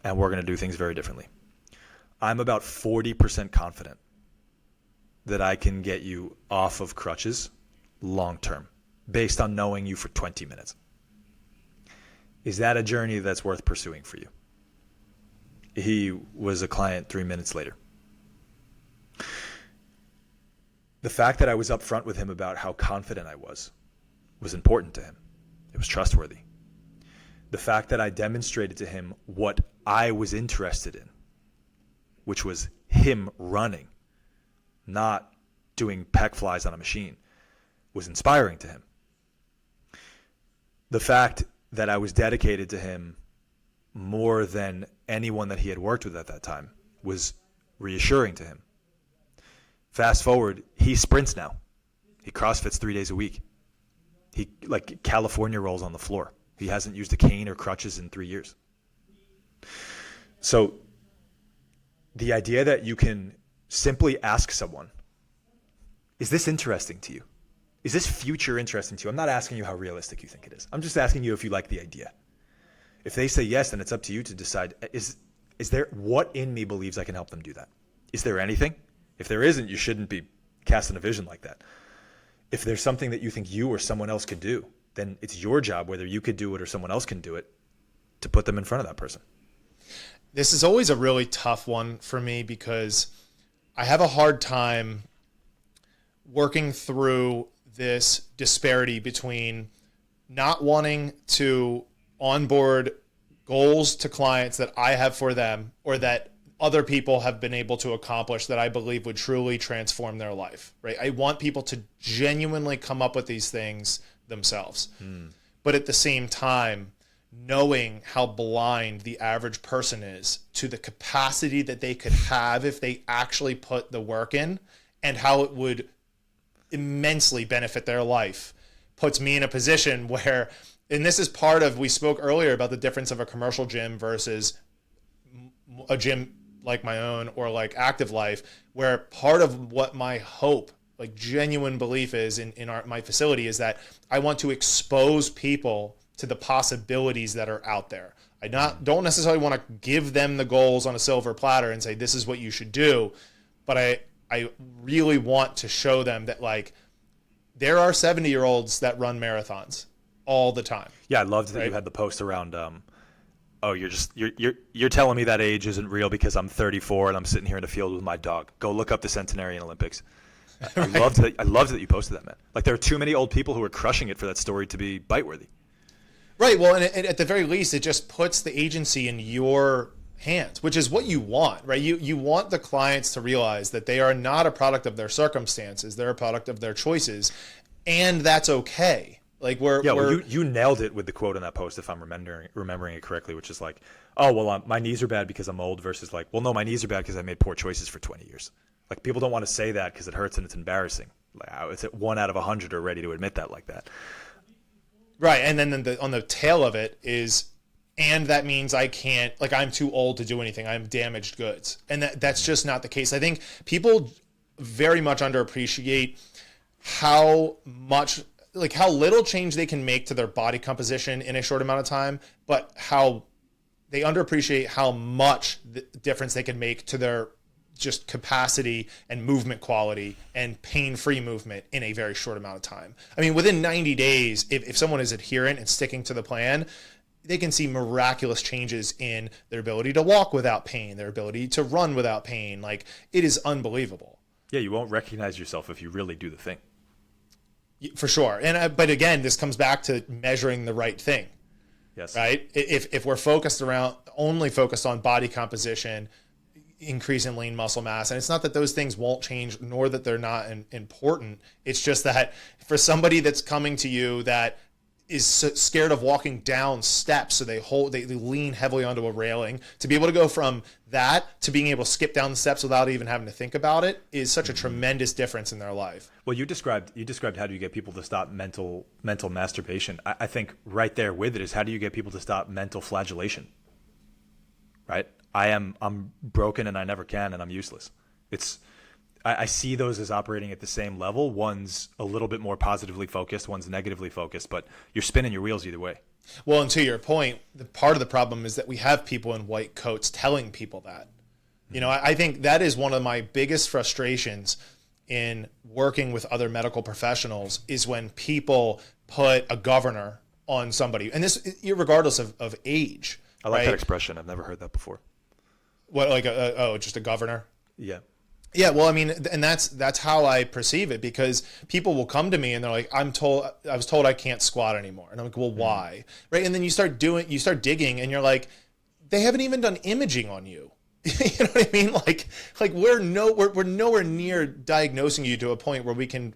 And we're going to do things very differently. I'm about 40% confident that I can get you off of crutches long term based on knowing you for 20 minutes. Is that a journey that's worth pursuing for you? He was a client 3 minutes later. The fact that I was upfront with him about how confident I was important to him. It was trustworthy. The fact that I demonstrated to him what I was interested in, which was him running, not doing pec flies on a machine, was inspiring to him. The fact that I was dedicated to him more than anyone that he had worked with at that time was reassuring to him. Fast forward, he sprints now. He CrossFits 3 days a week. He California rolls on the floor. He hasn't used a cane or crutches in 3 years. So the idea that you can simply ask someone, is this interesting to you? Is this future interesting to you? I'm not asking you how realistic you think it is. I'm just asking you if you like the idea. If they say yes, then it's up to you to decide, is there what in me believes I can help them do that? Is there anything? If there isn't, you shouldn't be casting a vision like that. If there's something that you think you or someone else could do, then it's your job, whether you could do it or someone else can do it, to put them in front of that person. This is always a really tough one for me because I have a hard time working through this disparity between not wanting to onboard goals to clients that I have for them or that other people have been able to accomplish that I believe would truly transform their life, right? I want people to genuinely come up with these things themselves. But at the same time, knowing how blind the average person is to the capacity that they could have if they actually put the work in and how it would immensely benefit their life puts me in a position where, and this is part of, we spoke earlier about the difference of a commercial gym versus a gym like my own or like Active Life, where part of what my hope, like genuine belief is in my facility is that I want to expose people to the possibilities that are out there. I don't necessarily want to give them the goals on a silver platter and say, this is what you should do. But I really want to show them that there are 70-year-olds that run marathons all the time. Yeah, I loved that you had the post around, you're telling me that age isn't real because I'm 34 and I'm sitting here in the field with my dog. Go look up the Centenarian Olympics. Right. I loved that you posted that, man. There are too many old people who are crushing it for that story to be bite-worthy. Right. Well, and at the very least, it just puts the agency in your hands, which is what you want, right? You want the clients to realize that they are not a product of their circumstances. They're a product of their choices, and that's okay. You nailed it with the quote on that post, if I'm remembering it correctly, which is my knees are bad because I'm old versus no, my knees are bad because I made poor choices for 20 years. People don't want to say that because it hurts and it's embarrassing. It's at 1 out of 100 are ready to admit that like that. Right, and then on the tail of it is and that means I can't, like, I'm too old to do anything. I'm damaged goods. And that's just not the case. I think people very much underappreciate how much, like, how little change they can make to their body composition in a short amount of time, but how they underappreciate how much the difference they can make to their just capacity and movement quality and pain-free movement in a very short amount of time. I mean, within 90 days, if someone is adherent and sticking to the plan, they can see miraculous changes in their ability to walk without pain, their ability to run without pain. Like, it is unbelievable. Yeah, you won't recognize yourself if you really do the thing. For sure. But again, this comes back to measuring the right thing. Yes. Right? If we're only focused on body composition, increase in lean muscle mass, and it's not that those things won't change, nor that they're not important. It's just that for somebody that's coming to you that is scared of walking down steps, so they lean heavily onto a railing, to be able to go from that to being able to skip down the steps without even having to think about it is such a tremendous difference in their life. Well, you described how do you get people to stop mental masturbation. I think right there with it is, how do you get people to stop mental flagellation? Right? I'm broken and I never can, and I'm useless. I see those as operating at the same level. One's a little bit more positively focused, one's negatively focused, but you're spinning your wheels either way. Well, and to your point, the part of the problem is that we have people in white coats telling people that. You know, I think that is one of my biggest frustrations in working with other medical professionals, is when people put a governor on somebody, and this regardless of age. I like right? that expression. I've never heard that before. What, like just a governor? Yeah. Yeah, well, I mean, and that's how I perceive it, because people will come to me and they're like, I was told I can't squat anymore. And I'm like, well, why? Right? And then you start digging, and you're like, they haven't even done imaging on you. You know what I mean? Like we're nowhere near diagnosing you to a point where we can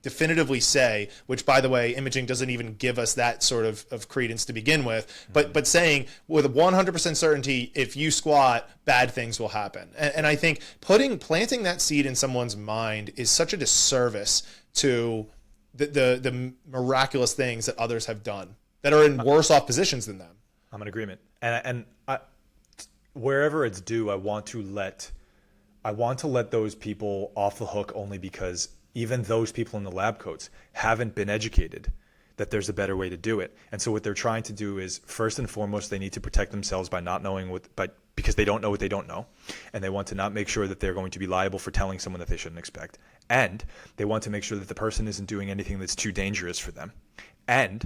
definitively say, which, by the way, imaging doesn't even give us that sort of credence to begin with, but saying with 100% certainty, if you squat, bad things will happen. And I think planting that seed in someone's mind is such a disservice to the miraculous things that others have done that are in worse off positions than them. I'm in agreement. And wherever it's due, I want to let those people off the hook, only because even those people in the lab coats haven't been educated that there's a better way to do it. And so what they're trying to do is, first and foremost, they need to protect themselves by not knowing because they don't know what they don't know. And they want to not make sure that they're going to be liable for telling someone that they shouldn't expect. And they want to make sure that the person isn't doing anything that's too dangerous for them. And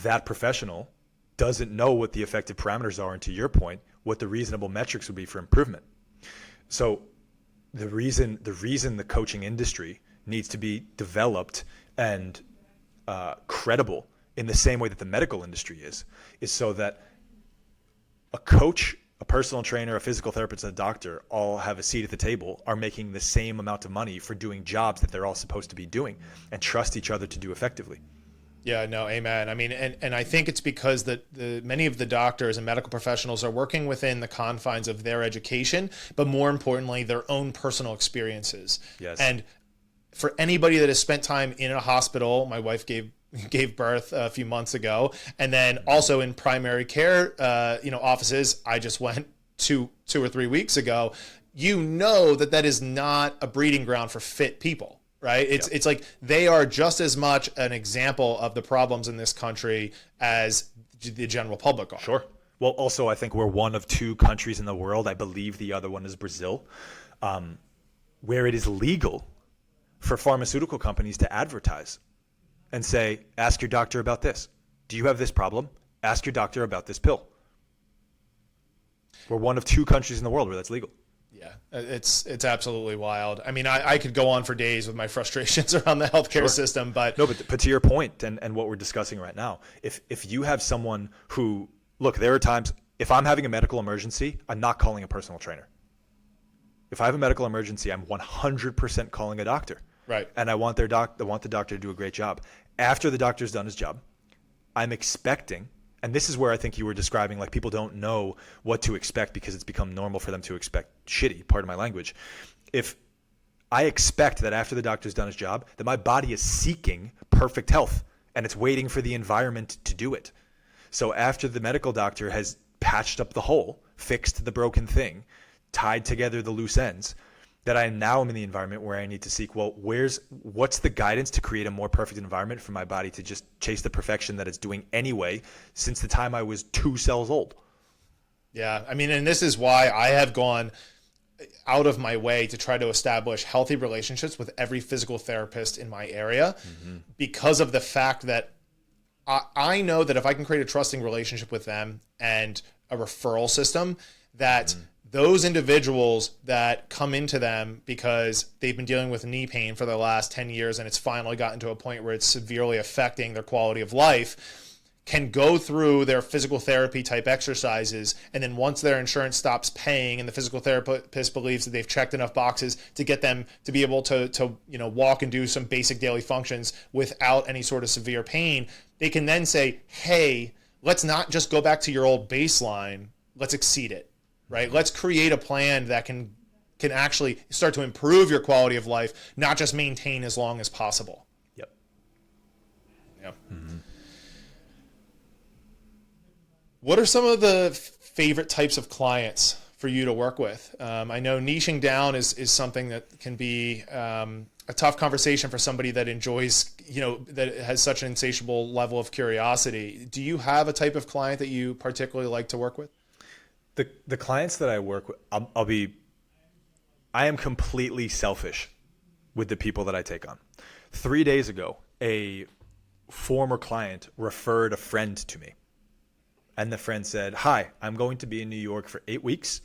that professional doesn't know what the effective parameters are, and to your point, what the reasonable metrics would be for improvement. So the reason the coaching industry needs to be developed and credible in the same way that the medical industry is so that a coach, a personal trainer, a physical therapist, and a doctor all have a seat at the table, are making the same amount of money for doing jobs that they're all supposed to be doing, and trust each other to do effectively. Yeah, no, amen. I mean, and I think it's because many of the doctors and medical professionals are working within the confines of their education, but more importantly, their own personal experiences. Yes. And for anybody that has spent time in a hospital, my wife gave birth a few months ago, and then also in primary care, offices. I just went 2 or 3 weeks ago. You know that is not a breeding ground for fit people. Right? It's like they are just as much an example of the problems in this country as the general public are. Sure. Well, also, I think we're one of 2 countries in the world, I believe the other one is Brazil, where it is legal for pharmaceutical companies to advertise and say, ask your doctor about this. Do you have this problem? Ask your doctor about this pill. We're one of 2 countries in the world where that's legal. Yeah, it's absolutely wild. I mean, I could go on for days with my frustrations around the healthcare system, but no, but to your point and what we're discussing right now, if you have someone who, look, there are times, if I'm having a medical emergency, I'm not calling a personal trainer. If I have a medical emergency, I'm 100% calling a doctor. Right. And I want the doctor to do a great job. After the doctor's done his job, I'm expecting, and this is where I think you were describing, like, people don't know what to expect because it's become normal for them to expect shitty, pardon my language. If I expect that after the doctor's done his job, that my body is seeking perfect health and it's waiting for the environment to do it. So after the medical doctor has patched up the hole, fixed the broken thing, tied together the loose ends, that I now am in the environment where I need to seek, well, what's the guidance to create a more perfect environment for my body to just chase the perfection that it's doing anyway since the time I was 2 cells old? Yeah. I mean, and this is why I have gone out of my way to try to establish healthy relationships with every physical therapist in my area, because of the fact that I know that if I can create a trusting relationship with them and a referral system, that those individuals that come into them because they've been dealing with knee pain for the last 10 years and it's finally gotten to a point where it's severely affecting their quality of life, can go through their physical therapy type exercises. And then once their insurance stops paying and the physical therapist believes that they've checked enough boxes to get them to be able to walk and do some basic daily functions without any sort of severe pain, they can then say, hey, let's not just go back to your old baseline. Let's exceed it, right? Let's create a plan that can actually start to improve your quality of life, not just maintain as long as possible. Yep. Yeah. What are some of the favorite types of clients for you to work with? I know niching down is something that can be a tough conversation for somebody that enjoys, that has such an insatiable level of curiosity. Do you have a type of client that you particularly like to work with? The clients that I work with, I am completely selfish with the people that I take on. 3 days ago, a former client referred a friend to me. And the friend said, hi, I'm going to be in New York for 8 weeks.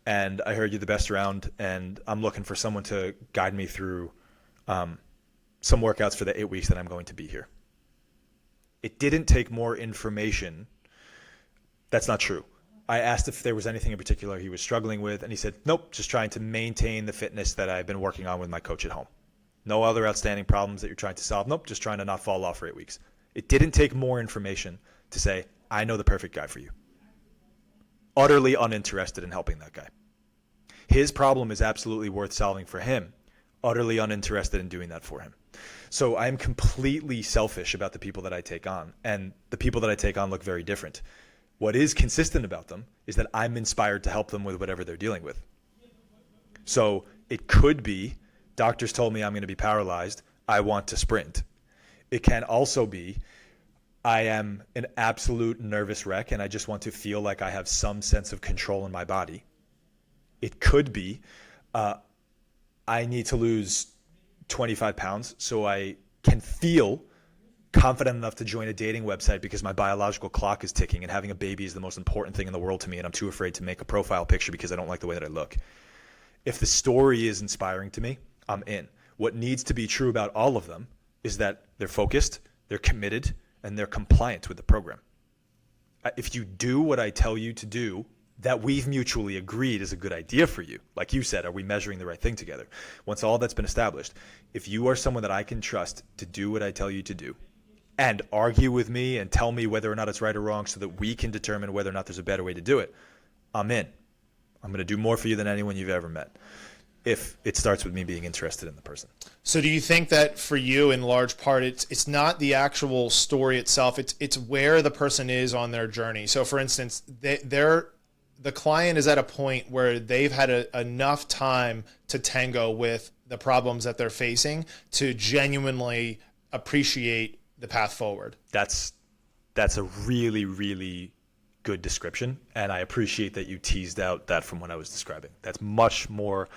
And I heard you're the best around. And I'm looking for someone to guide me through some workouts for the 8 weeks that I'm going to be here. It didn't take more information. That's not true. I asked if there was anything in particular he was struggling with. And he said, nope, just trying to maintain the fitness that I've been working on with my coach at home. No other outstanding problems that you're trying to solve. Nope, just trying to not fall off for 8 weeks. It didn't take more information to say, I know the perfect guy for you. Utterly uninterested in helping that guy. His problem is absolutely worth solving for him. Utterly uninterested in doing that for him. So I'm completely selfish about the people that I take on. And the people that I take on look very different. What is consistent about them is that I'm inspired to help them with whatever they're dealing with. So it could be, doctors told me I'm going to be paralyzed. I want to sprint. It can also be, I am an absolute nervous wreck and I just want to feel like I have some sense of control in my body. It could be, I need to lose 25 pounds so I can feel confident enough to join a dating website because my biological clock is ticking and having a baby is the most important thing in the world to me and I'm too afraid to make a profile picture because I don't like the way that I look. If the story is inspiring to me, I'm in. What needs to be true about all of them is that they're focused, they're committed, and they're compliant with the program. If you do what I tell you to do, that we've mutually agreed is a good idea for you. Like you said, are we measuring the right thing together? Once all that's been established, if you are someone that I can trust to do what I tell you to do and argue with me and tell me whether or not it's right or wrong so that we can determine whether or not there's a better way to do it, I'm in. I'm going to do more for you than anyone you've ever met. If it starts with me being interested in the person. So do you think that for you, in large part, it's not the actual story itself, it's where the person is on their journey? So for instance, the client is at a point where they've had enough time to tango with the problems that they're facing to genuinely appreciate the path forward. That's a really, really good description. And I appreciate that you teased out that from what I was describing. That's much more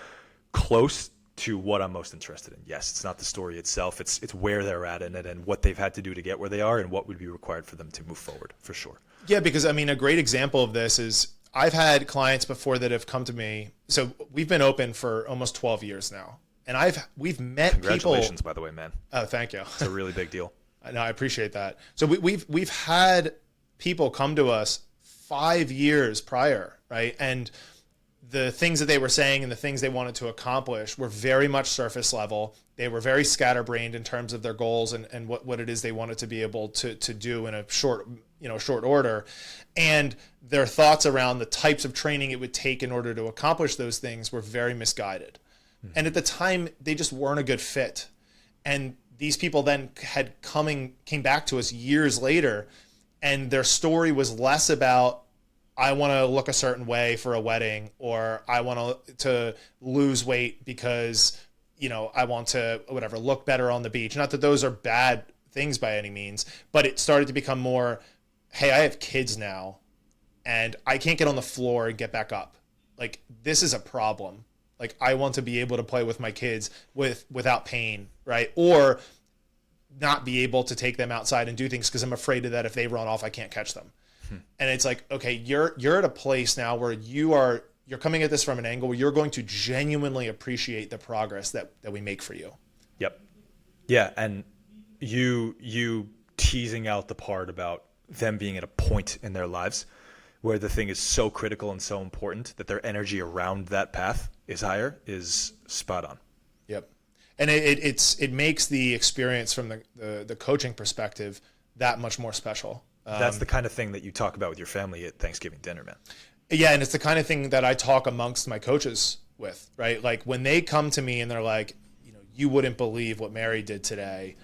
close to what I'm most interested in. Yes, it's not the story itself. It's where they're at in it and what they've had to do to get where they are and what would be required for them to move forward, for sure. Yeah, because I mean, a great example of this is I've had clients before that have come to me. So we've been open for almost 12 years now. And we've met Congratulations, people. by the way, man. Oh, thank you. It's a really big deal. No, I appreciate that. So we've had people come to us 5 years prior, right? And the things that they were saying and the things they wanted to accomplish were very much surface level. They were very scatterbrained in terms of their goals and what it is they wanted to be able to do in a short order. And their thoughts around the types of training it would take in order to accomplish those things were very misguided. Mm-hmm. And at the time, they just weren't a good fit. And these people then came back to us years later and their story was less about, I want to look a certain way for a wedding, or I want to lose weight because, I want to, whatever, look better on the beach. Not that those are bad things by any means, but it started to become more, hey, I have kids now and I can't get on the floor and get back up. Like, this is a problem. Like, I want to be able to play with my kids without pain, right? Or not be able to take them outside and do things because I'm afraid that if they run off, I can't catch them. And it's like, okay, you're at a place now where you're coming at this from an angle where you're going to genuinely appreciate the progress that we make for you. Yep. Yeah, and you teasing out the part about them being at a point in their lives where the thing is so critical and so important that their energy around that path is higher is spot on. Yep. And it makes the experience from the coaching perspective that much more special. That's the kind of thing that you talk about with your family at Thanksgiving dinner, man. Yeah, and it's the kind of thing that I talk amongst my coaches with, right? Like, when they come to me and they're like, you wouldn't believe what Mary did today.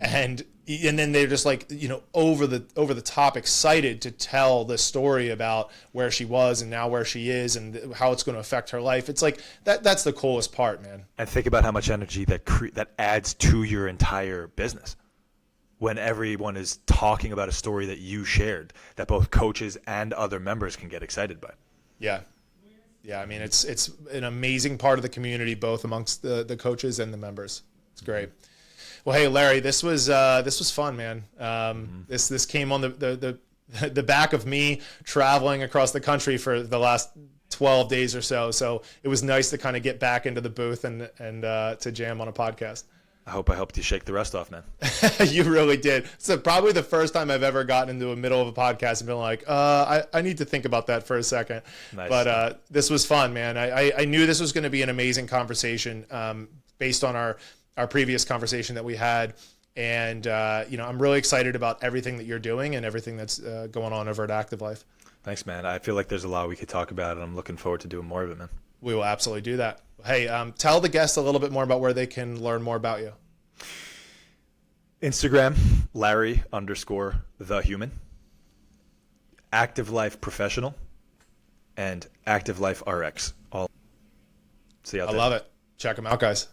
And then they're just like, over the top excited to tell the story about where she was and now where she is and how it's going to affect her life. It's like that's the coolest part, man. And think about how much energy that adds to your entire business when everyone is talking about a story that you shared that both coaches and other members can get excited by. Yeah. Yeah, I mean, it's an amazing part of the community, both amongst the coaches and the members. It's great. Well, hey, Larry, this was fun, man. This came on the back of me traveling across the country for the last 12 days or so. So it was nice to kind of get back into the booth and to jam on a podcast. I hope I helped you shake the rest off, man. You really did. So probably the first time I've ever gotten into the middle of a podcast and been like, I need to think about that for a second. Nice. But this was fun, man. I knew this was going to be an amazing conversation based on our previous conversation that we had. And, I'm really excited about everything that you're doing and everything that's going on over at Active Life. Thanks, man. I feel like there's a lot we could talk about, and I'm looking forward to doing more of it, man. We will absolutely do that. Hey, tell the guests a little bit more about where they can learn more about you. Instagram, Larry_the human. Active Life Professional and Active Life RX. All. See you out there. I love it. Check them out, guys.